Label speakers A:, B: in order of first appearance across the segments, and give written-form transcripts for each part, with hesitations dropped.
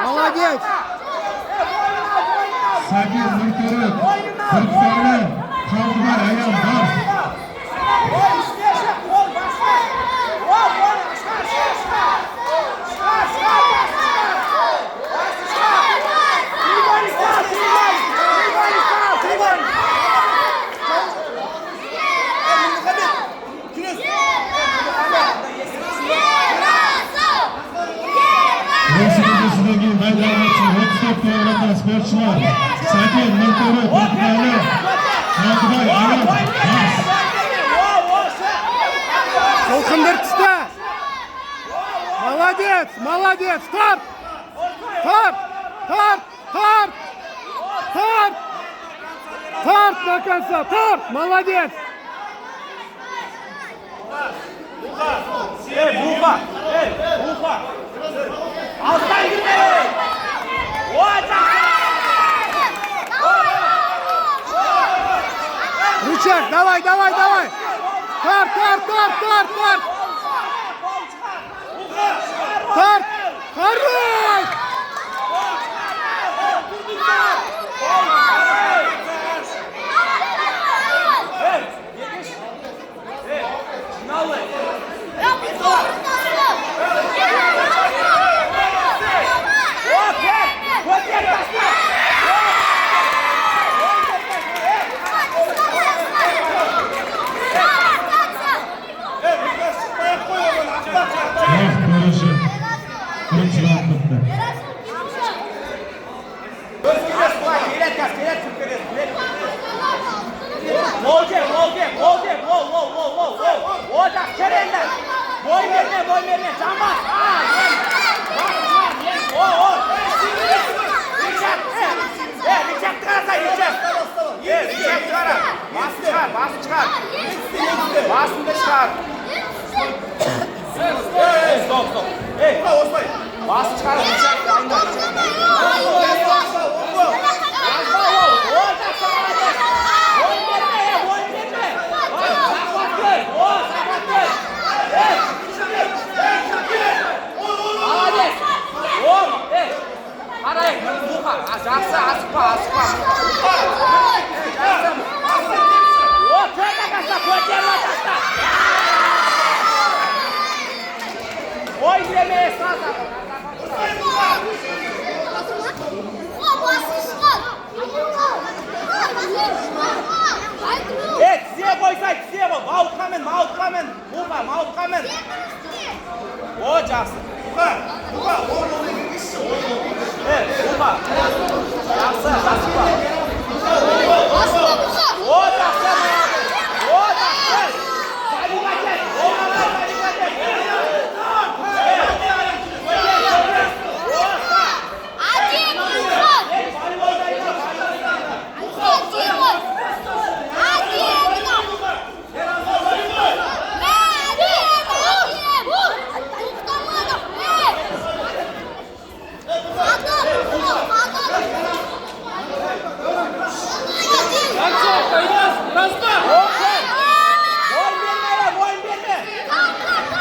A: Молодец!
B: Сабир Муртуров, Кыргызстанда Калдыбай аян бар. Sporcular, Sabir Murturu, Kırklareli, Kaldıray, Ayan, Bas.
A: Толкындыр түсті. Молодец, молодец. Тарт. Тарт. Тарт. Тарт. Тарт. Тарт до конца. Тарт. Молодец.
C: Буха. Буха. Алтан гидей.
A: Рычаг, давай, давай, давай. Тарт, тарт, тарт, тарт, тарт. Тарт. Хорош.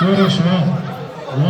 B: Хорошо.